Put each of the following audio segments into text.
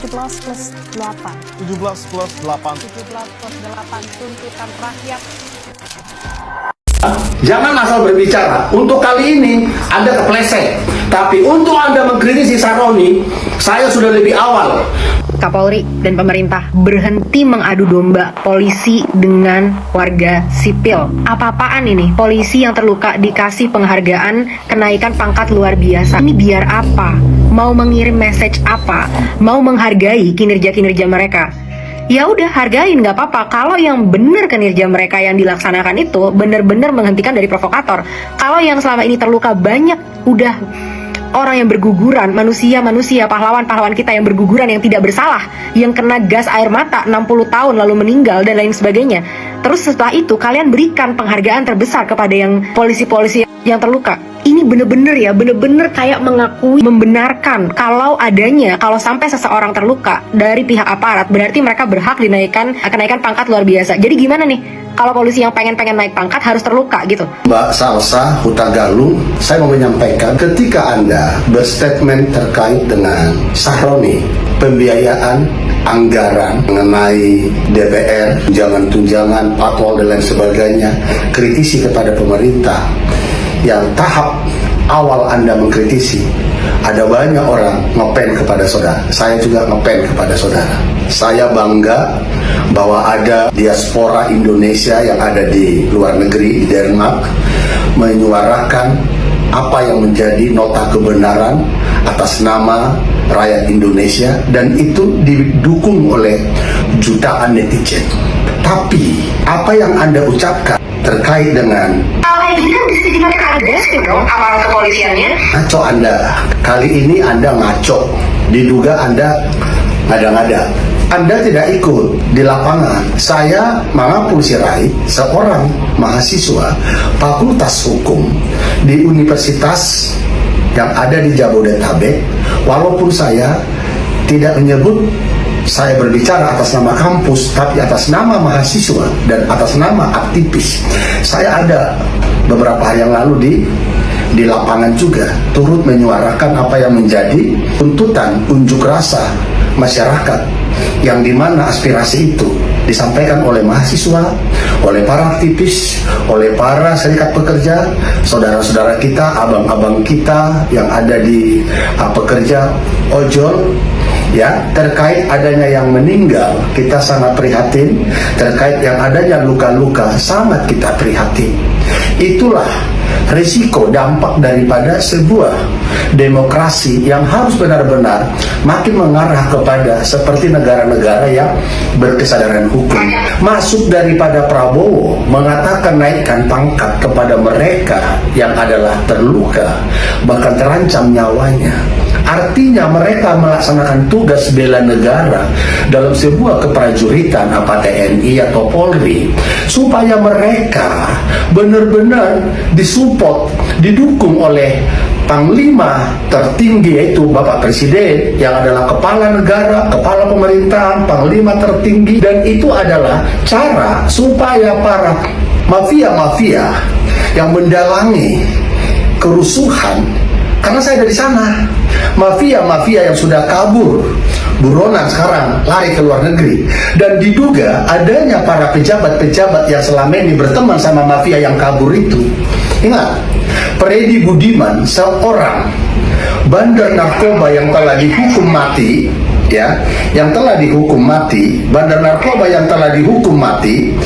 17+8. 17+8. 17+8 tuntutan rakyat. Jangan asal berbicara. Untuk kali ini Anda kepleset. Tapi untuk Anda mengkritisi Sahroni, saya sudah lebih awal. Kapolri dan pemerintah berhenti mengadu domba polisi dengan warga sipil. Apa-apaan ini? Polisi yang terluka dikasih penghargaan kenaikan pangkat luar biasa. Ini biar apa? Mau mengirim message apa? Mau menghargai kinerja-kinerja mereka? Ya udah, hargain, nggak apa-apa. Kalau yang benar kinerja mereka yang dilaksanakan itu benar-benar menghentikan dari provokator. Kalau yang selama ini terluka banyak, udah orang yang berguguran, manusia-manusia, pahlawan-pahlawan kita yang berguguran, yang tidak bersalah, yang kena gas air mata 60 tahun lalu meninggal dan lain sebagainya. Terus setelah itu kalian berikan penghargaan terbesar kepada yang polisi-polisi yang terluka. Ini bener-bener ya, bener-bener kayak mengakui, membenarkan kalau sampai seseorang terluka dari pihak aparat, berarti mereka berhak kenaikan pangkat luar biasa. Jadi gimana nih kalau polisi yang pengen naik pangkat harus terluka gitu? Mbak Salsa Hutagalung, saya mau menyampaikan ketika Anda berstatement terkait dengan Sahroni, pembiayaan anggaran mengenai DPR, tunjangan, patwal dan lain sebagainya, kritisi kepada pemerintah. Yang tahap awal Anda mengkritisi, ada banyak orang ngepen kepada saudara. Saya juga ngepen kepada saudara. Saya bangga bahwa ada diaspora Indonesia yang ada di luar negeri, di Denmark, menyuarakan apa yang menjadi nota kebenaran atas nama rakyat Indonesia, dan itu didukung oleh jutaan netizen. Tapi apa yang Anda ucapkan terkait dengan ini kan disediakan agresif dong aparat kepolisiannya. Ngaco Anda. Kali ini Anda ngaco. Diduga Anda ngada-ngada. Anda tidak ikut di lapangan. Saya Mangapul Sirait, seorang mahasiswa Fakultas Hukum di universitas yang ada di Jabodetabek. Walaupun saya tidak menyebut saya berbicara atas nama kampus, tapi atas nama mahasiswa dan atas nama aktivis. Saya ada beberapa hari yang lalu di lapangan juga turut menyuarakan apa yang menjadi tuntutan unjuk rasa masyarakat, yang dimana aspirasi itu disampaikan oleh mahasiswa, oleh para aktivis, oleh para serikat pekerja, saudara-saudara kita, abang-abang kita yang ada di pekerja ojol. Ya, terkait adanya yang meninggal, kita sangat prihatin. Terkait yang adanya luka-luka, sangat kita prihatin. Itulah risiko dampak daripada sebuah demokrasi yang harus benar-benar makin mengarah kepada seperti negara-negara yang berkesadaran hukum. Masuk daripada Prabowo mengatakan naikkan pangkat kepada mereka yang adalah terluka, bahkan terancam nyawanya. Artinya mereka melaksanakan tugas bela negara dalam sebuah keprajuritan, apa TNI atau Polri, supaya mereka benar-benar disupport, didukung oleh Panglima tertinggi, yaitu Bapak Presiden yang adalah kepala negara, kepala pemerintahan, Panglima tertinggi. Dan itu adalah cara supaya para mafia-mafia yang mendalangi kerusuhan, karena saya dari sana, mafia-mafia yang sudah kabur, buronan sekarang lari ke luar negeri, dan diduga adanya para pejabat-pejabat yang selama ini berteman sama mafia yang kabur itu. Ingat, Freddy Budiman, seorang bandar narkoba yang telah dihukum mati, ya, yang telah dihukum mati, bandar narkoba yang telah dihukum mati,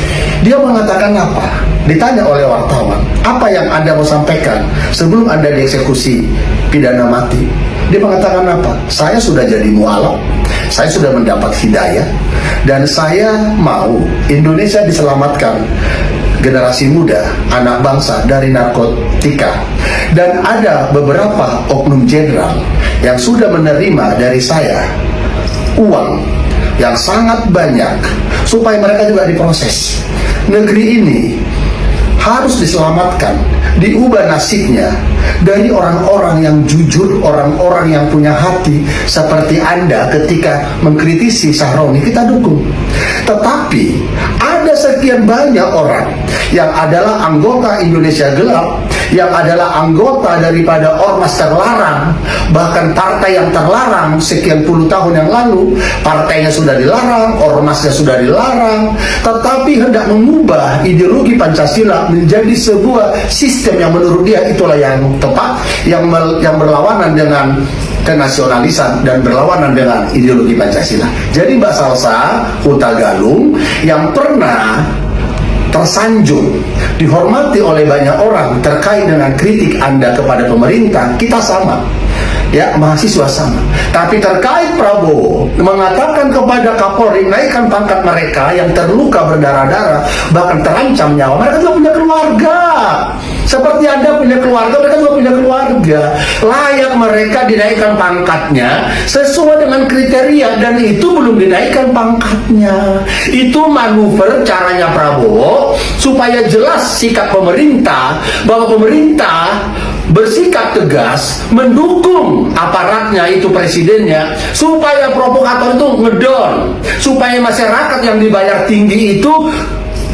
dia mengatakan apa? Ditanya oleh wartawan, apa yang Anda mau sampaikan sebelum Anda dieksekusi pidana mati? Dia mengatakan apa? Saya sudah jadi mualaf, saya sudah mendapat hidayah, dan saya mau Indonesia diselamatkan, generasi muda, anak bangsa dari narkotika. Dan ada beberapa oknum jenderal yang sudah menerima dari saya uang yang sangat banyak supaya mereka juga diproses. Negeri ini harus diselamatkan, diubah nasibnya dari orang-orang yang jujur, orang-orang yang punya hati seperti Anda. Ketika mengkritisi Sahroni, kita dukung. Tetapi ada sekian banyak orang yang adalah anggota Indonesia Gelap yang adalah anggota daripada ormas terlarang, bahkan partai yang terlarang sekian puluh tahun yang lalu, partainya sudah dilarang, ormasnya sudah dilarang, tetapi hendak mengubah ideologi Pancasila menjadi sebuah sistem yang menurut dia itulah yang tepat, yang berlawanan dengan kenasionalisan dan berlawanan dengan ideologi Pancasila. Jadi Mbak Salsa Huta Galung yang pernah tersanjung, dihormati oleh banyak orang terkait dengan kritik Anda kepada pemerintah, kita sama, ya, mahasiswa sama. Tapi terkait Prabowo mengatakan kepada Kapolri naikkan pangkat mereka yang terluka berdarah-darah, bahkan terancam nyawa, mereka juga punya keluarga. Seperti Anda punya keluarga, mereka juga punya keluarga. Layak mereka dinaikkan pangkatnya sesuai dengan kriteria, dan itu belum dinaikkan pangkatnya. Itu manuver caranya Prabowo supaya jelas sikap pemerintah, bahwa pemerintah bersikap tegas mendukung aparatnya, itu presidennya, supaya provokator itu ngedon, supaya masyarakat yang dibayar tinggi itu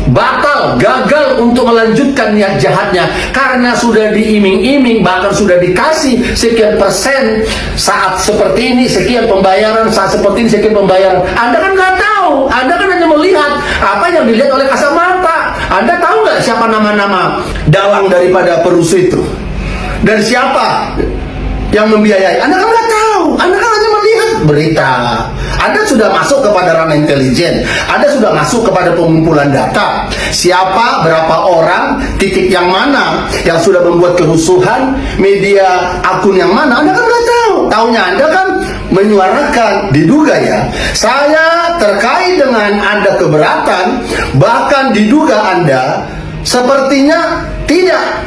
batal, gagal untuk melanjutkan niat jahatnya karena sudah diiming-iming, bahkan sudah dikasih sekian persen saat seperti ini, sekian pembayaran, saat seperti ini sekian pembayaran. Anda kan nggak tahu, Anda kan hanya melihat apa yang dilihat oleh kasat mata. Anda tahu nggak siapa nama-nama dalang daripada perusuh itu dan siapa yang membiayai? Anda kan nggak tahu, Anda kan hanya melihat berita. Anda sudah masuk kepada ranah intelijen, Anda sudah masuk kepada pengumpulan data. Siapa, berapa orang, titik yang mana yang sudah membuat kerusuhan, media akun yang mana, Anda kan nggak tahu. Taunya Anda kan menyuarakan, diduga ya, saya terkait dengan Anda keberatan, bahkan diduga Anda sepertinya tidak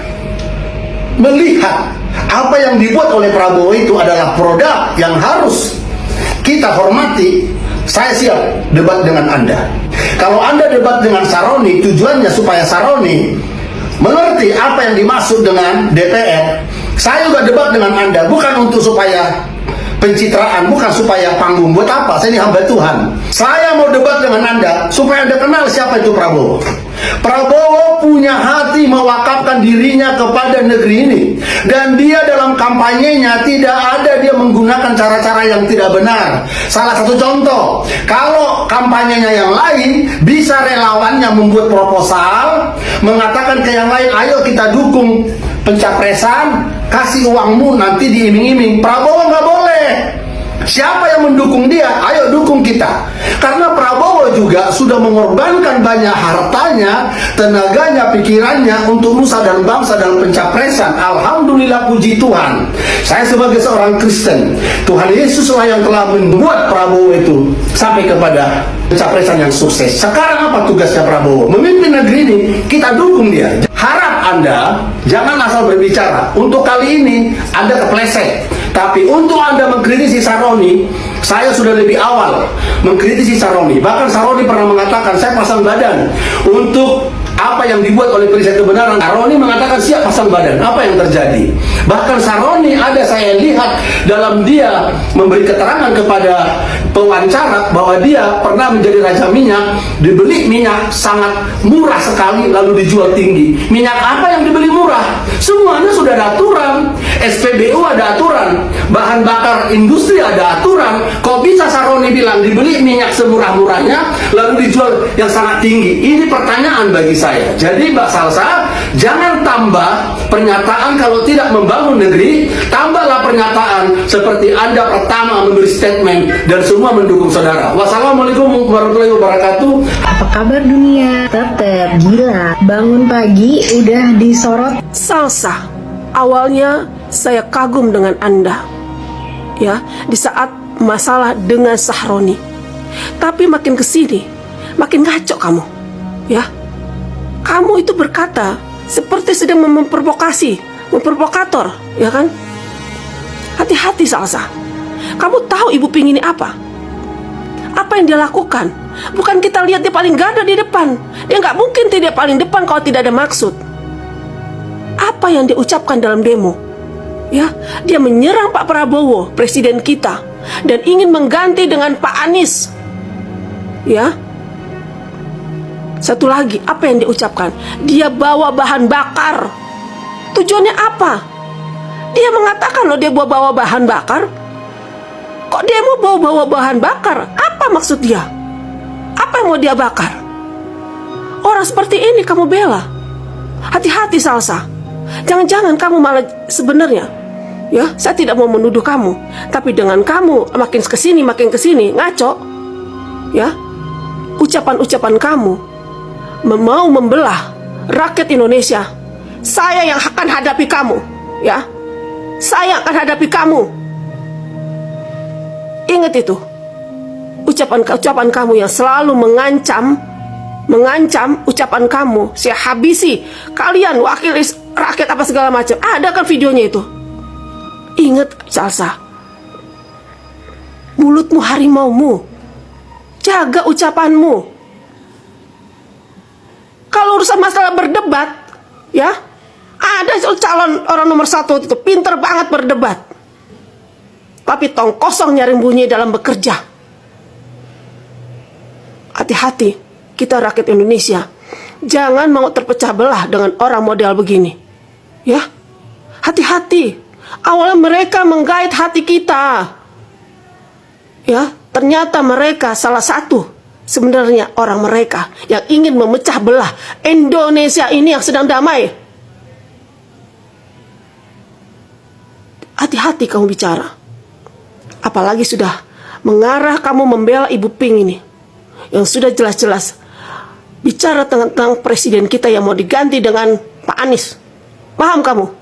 melihat apa yang dibuat oleh Prabowo itu adalah produk yang harus kita hormati. Saya siap debat dengan Anda. Kalau Anda debat dengan Saroni, tujuannya supaya Saroni mengerti apa yang dimaksud dengan DPR. Saya juga debat dengan Anda, bukan untuk supaya pencitraan, bukan supaya panggung. Buat apa? Saya ini hamba Tuhan. Saya mau debat dengan Anda supaya Anda kenal siapa itu Prabowo. Prabowo punya hati mewakafkan dirinya kepada negeri ini, dan dia dalam kampanyenya tidak ada dia menggunakan cara-cara yang tidak benar. Salah satu contoh, kalau kampanyenya yang lain, bisa relawannya membuat proposal mengatakan ke yang lain, ayo kita dukung pencapresan, kasih uangmu nanti diiming-iming. Prabowo nggak boleh. Siapa yang mendukung dia, ayo dukung kita. Karena Prabowo juga sudah mengorbankan banyak hartanya, tenaganya, pikirannya untuk nusa dan bangsa dalam pencapresan. Alhamdulillah, puji Tuhan, saya sebagai seorang Kristen, Tuhan Yesuslah yang telah membuat Prabowo itu sampai kepada pencapresan yang sukses. Sekarang apa tugasnya Prabowo? Memimpin negeri ini, kita dukung dia. Harap Anda jangan asal berbicara. Untuk kali ini Anda kepleset, tapi untuk Anda mengkritisi Saroni, saya sudah lebih awal mengkritisi Saroni. Bahkan Saroni pernah mengatakan, saya pasang badan untuk apa yang dibuat oleh Perisai Kebenaran. Saroni mengatakan siap pasang badan. Apa yang terjadi? Bahkan Saroni ada saya lihat dalam dia memberi keterangan kepada pewawancara bahwa dia pernah menjadi raja minyak, dibeli minyak sangat murah sekali lalu dijual tinggi. Minyak apa yang dibeli murah? Semuanya sudah ada aturan. SPBU ada aturan, bahan bakar industri ada aturan. Kok bisa Saroni bilang dibeli minyak semurah-murahnya lalu dijual yang sangat tinggi? Ini pertanyaan bagi saya. Jadi Mbak Salsa, jangan tambah pernyataan kalau tidak membangun negeri, tambahlah pernyataan seperti Anda pertama memberi statement dan semua mendukung saudara. Wassalamualaikum warahmatullahi wabarakatuh. Apa kabar dunia? Tetep gila. Bangun pagi udah disorot. Salsa, awalnya saya kagum dengan Anda, ya, di saat masalah dengan Sahroni. Tapi makin kesini, makin ngaco kamu, ya. Kamu itu berkata seperti sedang memprovokator, ya kan? Hati-hati Salsa. Kamu tahu ibu pingin apa? Apa yang dia lakukan? Bukan kita lihat dia paling gada di depan. Dia nggak mungkin tidak paling depan kalau tidak ada maksud. Apa yang dia ucapkan dalam demo? Ya, dia menyerang Pak Prabowo, presiden kita, dan ingin mengganti dengan Pak Anies. Ya. Satu lagi, apa yang dia ucapkan? Dia bawa bahan bakar. Tujuannya apa? Dia mengatakan loh dia bawa bahan bakar. Kok dia mau bawa bahan bakar? Apa maksud dia? Apa yang mau dia bakar? Orang seperti ini kamu bela. Hati-hati Salsa. Jangan-jangan kamu malah sebenarnya, ya, saya tidak mau menuduh kamu, tapi dengan kamu makin kesini ngaco, ya, ucapan-ucapan kamu mau membelah rakyat Indonesia. Saya yang akan hadapi kamu, ya. Saya akan hadapi kamu. Ingat itu. Ucapan kamu yang selalu mengancam ucapan kamu. Saya habisi kalian, wakil rakyat apa segala macam. Ada kan videonya itu. Ingat Salsa, mulutmu harimaumu. Jaga ucapanmu. Kalau urusan masalah berdebat, ya, ada calon orang nomor 1 itu pinter banget berdebat, tapi tong kosong nyaring bunyi dalam bekerja. Hati-hati, kita rakyat Indonesia, jangan mau terpecah belah dengan orang model begini, ya. Hati-hati. Awalnya mereka menggait hati kita, ya. Ternyata mereka salah satu sebenarnya orang mereka yang ingin memecah belah Indonesia ini yang sedang damai. Hati-hati kamu bicara. Apalagi sudah mengarah kamu membela Ibu Pink ini, yang sudah jelas-jelas bicara tentang presiden kita yang mau diganti dengan Pak Anies. Paham kamu?